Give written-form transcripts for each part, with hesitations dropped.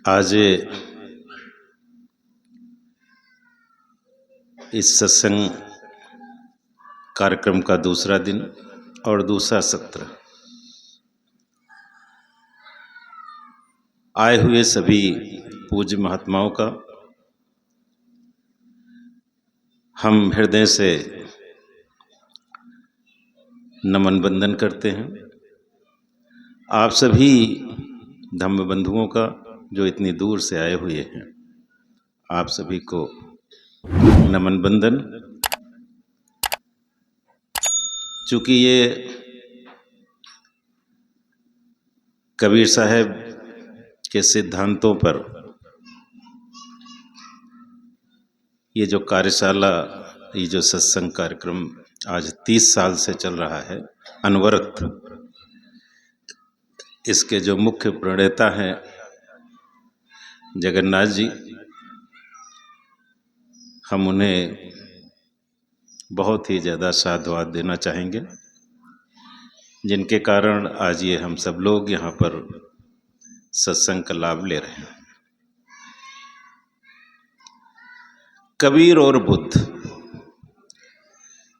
आज इस सत्संग कार्यक्रम का दूसरा दिन और दूसरा सत्र। आए हुए सभी पूज्य महात्माओं का हम हृदय से नमन वंदन करते हैं। आप सभी धम्म बंधुओं का जो इतनी दूर से आए हुए हैं, आप सभी को नमन वंदन। चूँकि ये कबीर साहब के सिद्धांतों पर ये जो कार्यशाला, ये जो सत्संग कार्यक्रम आज 30 साल से चल रहा है अनवरत, इसके जो मुख्य प्रणेता हैं जगन्नाथ जी, हम उन्हें बहुत ही ज़्यादा साधुवाद देना चाहेंगे, जिनके कारण आज ये हम सब लोग यहाँ पर सत्संग का लाभ ले रहे हैं। कबीर और बुद्ध,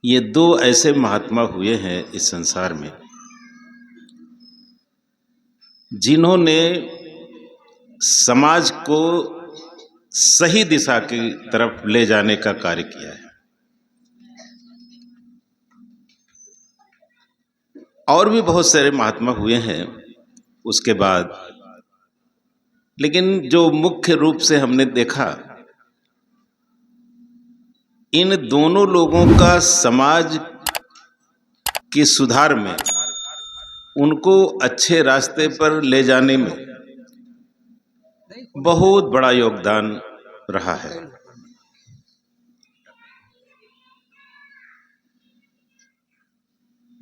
ये दो ऐसे महात्मा हुए हैं इस संसार में जिन्होंने समाज को सही दिशा की तरफ ले जाने का कार्य किया है। और भी बहुत सारे महात्मा हुए हैं उसके बाद, लेकिन जो मुख्य रूप से हमने देखा, इन दोनों लोगों का समाज के सुधार में, उनको अच्छे रास्ते पर ले जाने में बहुत बड़ा योगदान रहा है।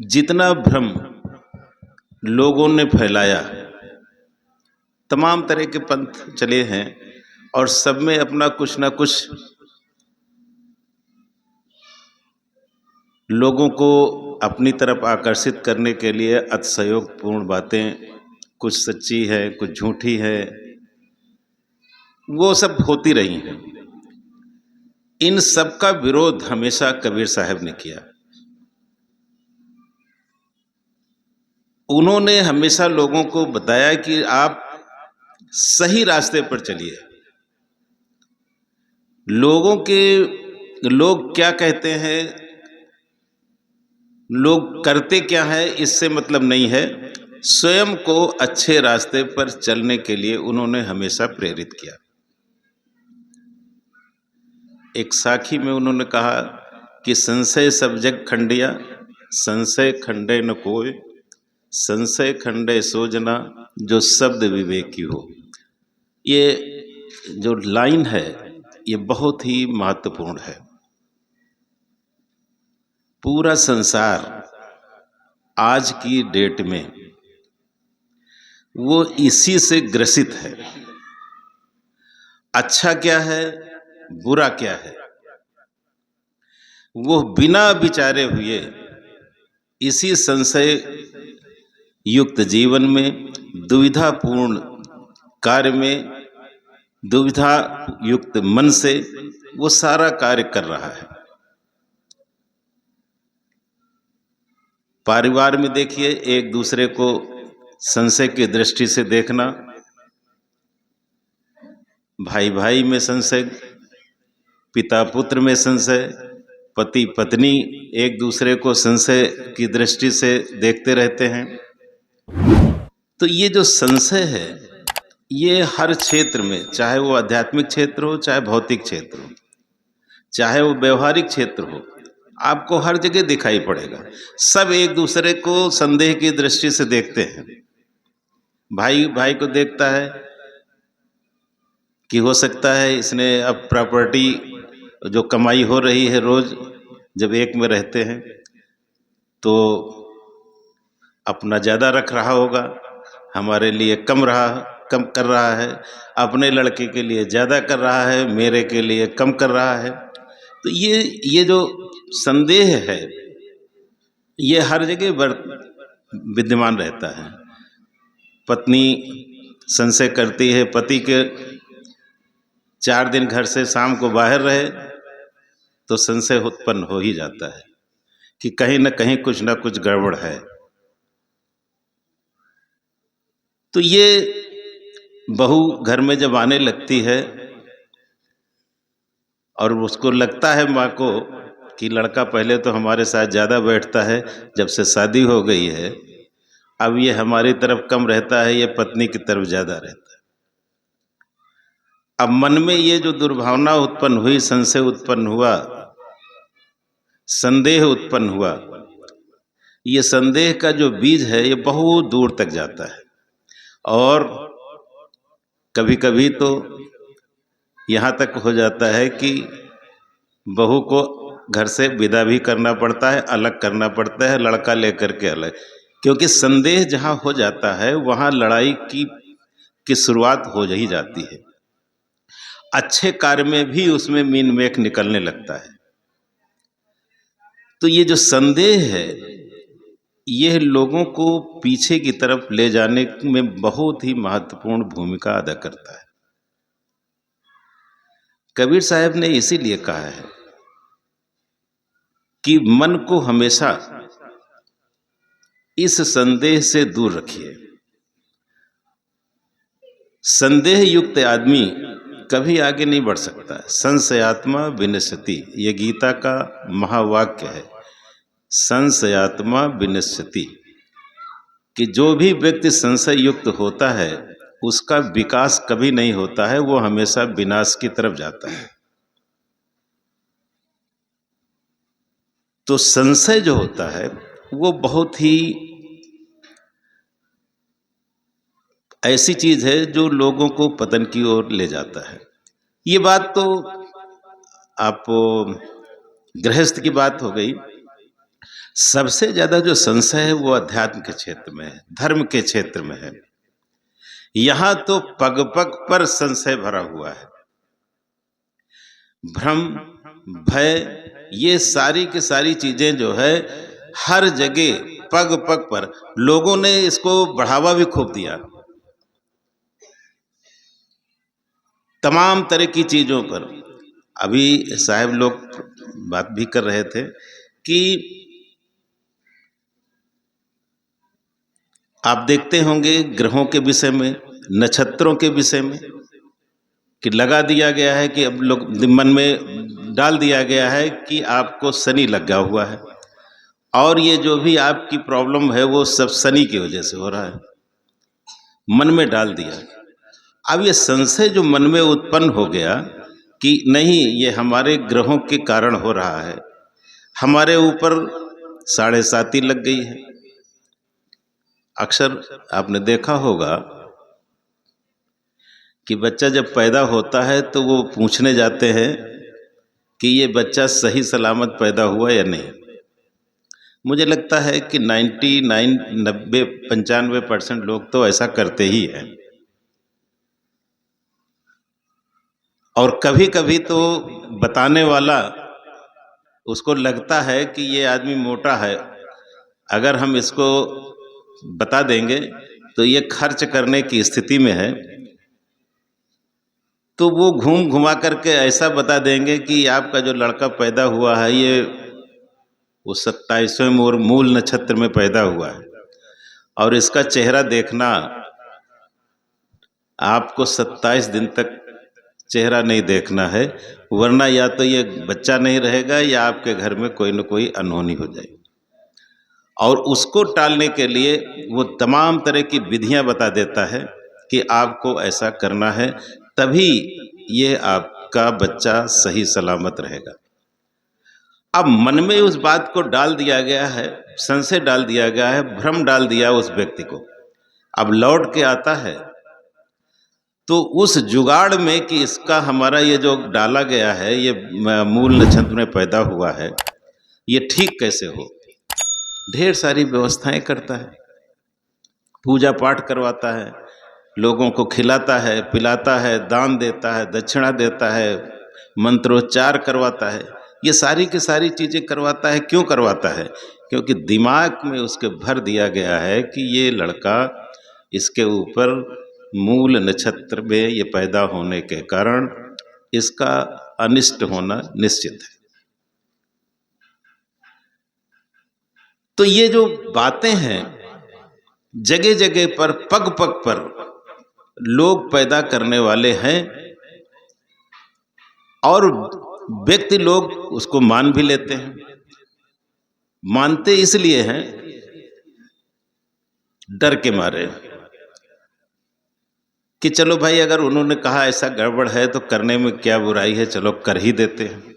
जितना भ्रम लोगों ने फैलाया, तमाम तरह के पंथ चले हैं और सब में अपना कुछ ना कुछ लोगों को अपनी तरफ आकर्षित करने के लिए अतिशयोक्तिपूर्ण बातें, कुछ सच्ची है कुछ झूठी है, वो सब होती रही हैं। इन सब का विरोध हमेशा कबीर साहब ने किया। उन्होंने हमेशा लोगों को बताया कि आप सही रास्ते पर चलिए। लोग क्या कहते हैं, लोग करते क्या है, इससे मतलब नहीं है। स्वयं को अच्छे रास्ते पर चलने के लिए उन्होंने हमेशा प्रेरित किया। एक साखी में उन्होंने कहा कि संशय सब जग खंडिया, संशय खंडे न कोय, संशय खंडे सो जना जो शब्द विवेकी हो। ये जो लाइन है ये बहुत ही महत्वपूर्ण है। पूरा संसार आज की डेट में वो इसी से ग्रसित है। अच्छा क्या है, बुरा क्या है, वो बिना विचारे हुए इसी संशय युक्त जीवन में, दुविधापूर्ण कार्य में, दुविधा युक्त मन से वो सारा कार्य कर रहा है। परिवार में देखिए, एक दूसरे को संशय की दृष्टि से देखना, भाई भाई में संशय, पिता पुत्र में संशय, पति पत्नी एक दूसरे को संशय की दृष्टि से देखते रहते हैं। तो ये जो संशय है ये हर क्षेत्र में, चाहे वो आध्यात्मिक क्षेत्र हो, चाहे भौतिक क्षेत्र हो, चाहे वो व्यवहारिक क्षेत्र हो, आपको हर जगह दिखाई पड़ेगा। सब एक दूसरे को संदेह की दृष्टि से देखते हैं। भाई भाई को देखता है कि हो सकता है इसने अब प्रॉपर्टी जो कमाई हो रही है रोज, जब एक में रहते हैं तो अपना ज़्यादा रख रहा होगा, हमारे लिए कम कर रहा है, अपने लड़के के लिए ज़्यादा कर रहा है, मेरे के लिए कम कर रहा है। तो ये जो संदेह है ये हर जगह विद्यमान रहता है। पत्नी संशय करती है, पति के 4 दिन घर से शाम को बाहर रहे तो संशय उत्पन्न हो ही जाता है कि कहीं ना कहीं कुछ ना कुछ गड़बड़ है। तो ये बहू घर में जब आने लगती है और उसको लगता है माँ को कि लड़का पहले तो हमारे साथ ज़्यादा बैठता है, जब से शादी हो गई है अब ये हमारी तरफ कम रहता है, ये पत्नी की तरफ ज़्यादा रहता है। अब मन में ये जो दुर्भावना उत्पन्न हुई, संशय उत्पन्न हुआ, संदेह उत्पन्न हुआ, ये संदेह का जो बीज है ये बहुत दूर तक जाता है और कभी कभी तो यहाँ तक हो जाता है कि बहू को घर से विदा भी करना पड़ता है, अलग करना पड़ता है, लड़का लेकर के अलग, क्योंकि संदेह जहाँ हो जाता है वहाँ लड़ाई की शुरुआत हो ही जाती है। अच्छे कार्य में भी उसमें मीन मेख निकलने लगता है। तो ये जो संदेह है यह लोगों को पीछे की तरफ ले जाने में बहुत ही महत्वपूर्ण भूमिका अदा करता है। कबीर साहब ने इसीलिए कहा है कि मन को हमेशा इस संदेह से दूर रखिए। संदेह युक्त आदमी कभी आगे नहीं बढ़ सकता। संशयात्मा विनश्यति, ये गीता का महावाक्य है। संशयात्मा विनश्यति, कि जो भी व्यक्ति संशय युक्त होता है उसका विकास कभी नहीं होता है, वो हमेशा विनाश की तरफ जाता है। तो संशय जो होता है वो बहुत ही ऐसी चीज है जो लोगों को पतन की ओर ले जाता है। ये बात तो आप गृहस्थ की बात हो गई। सबसे ज्यादा जो संशय है वो अध्यात्म के क्षेत्र में है, धर्म के क्षेत्र में है। यहां तो पग पग पर संशय भरा हुआ है। भ्रम, भय, ये सारी की सारी चीजें जो है हर जगह पग पग पर लोगों ने इसको बढ़ावा भी खूब दिया। तमाम तरह की चीजों पर अभी साहब लोग बात भी कर रहे थे कि आप देखते होंगे ग्रहों के विषय में, नक्षत्रों के विषय में, कि लगा दिया गया है कि अब लोग मन में डाल दिया गया है कि आपको शनि लगा हुआ है और ये जो भी आपकी प्रॉब्लम है वो सब शनि की वजह से हो रहा है। मन में डाल दिया। अब ये संशय जो मन में उत्पन्न हो गया कि नहीं, ये हमारे ग्रहों के कारण हो रहा है, हमारे ऊपर 7.5 लग गई है। अक्सर आपने देखा होगा कि बच्चा जब पैदा होता है तो वो पूछने जाते हैं कि ये बच्चा सही सलामत पैदा हुआ या नहीं। मुझे लगता है कि 99, 90, 95% लोग तो ऐसा करते ही हैं। और कभी कभी तो बताने वाला उसको लगता है कि ये आदमी मोटा है, अगर हम इसको बता देंगे तो ये खर्च करने की स्थिति में है, तो वो घूम घुमा करके ऐसा बता देंगे कि आपका जो लड़का पैदा हुआ है ये वो 27वें मूल नक्षत्र में पैदा हुआ है और इसका चेहरा देखना, आपको 27 दिन तक चेहरा नहीं देखना है, वरना या तो ये बच्चा नहीं रहेगा या आपके घर में कोई न कोई अनहोनी हो जाएगी। और उसको टालने के लिए वो तमाम तरह की विधियां बता देता है कि आपको ऐसा करना है, तभी ये आपका बच्चा सही सलामत रहेगा। अब मन में उस बात को डाल दिया गया है, संशय डाल दिया गया है, भ्रम डाल दिया उस व्यक्ति को। अब लौट के आता है तो उस जुगाड़ में कि इसका हमारा ये जो डाला गया है, ये मूल नक्षत्र में पैदा हुआ है, ये ठीक कैसे हो, ढेर सारी व्यवस्थाएं करता है, पूजा पाठ करवाता है, लोगों को खिलाता है, पिलाता है, दान देता है, दक्षिणा देता है, मंत्रोच्चार करवाता है, ये सारी की सारी चीजें करवाता है। क्यों करवाता है? क्योंकि दिमाग में उसके भर दिया गया है कि ये लड़का, इसके ऊपर मूल नक्षत्र में ये पैदा होने के कारण इसका अनिष्ट होना निश्चित है। तो ये जो बातें हैं जगह जगह पर, पग पग पर लोग पैदा करने वाले हैं और व्यक्ति लोग उसको मान भी लेते हैं। मानते इसलिए हैं डर के मारे कि चलो भाई, अगर उन्होंने कहा ऐसा गड़बड़ है तो करने में क्या बुराई है, चलो कर ही देते हैं।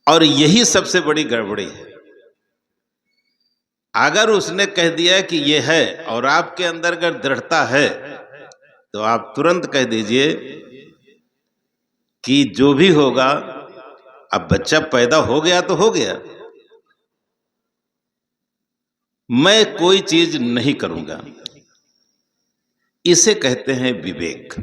और यही सबसे बड़ी गड़बड़ी है। अगर उसने कह दिया कि ये है और आपके अंदर अगर दृढ़ता है तो आप तुरंत कह दीजिए कि जो भी होगा, अब बच्चा पैदा हो गया तो हो गया, मैं कोई चीज नहीं करूंगा। इसे कहते हैं विवेक।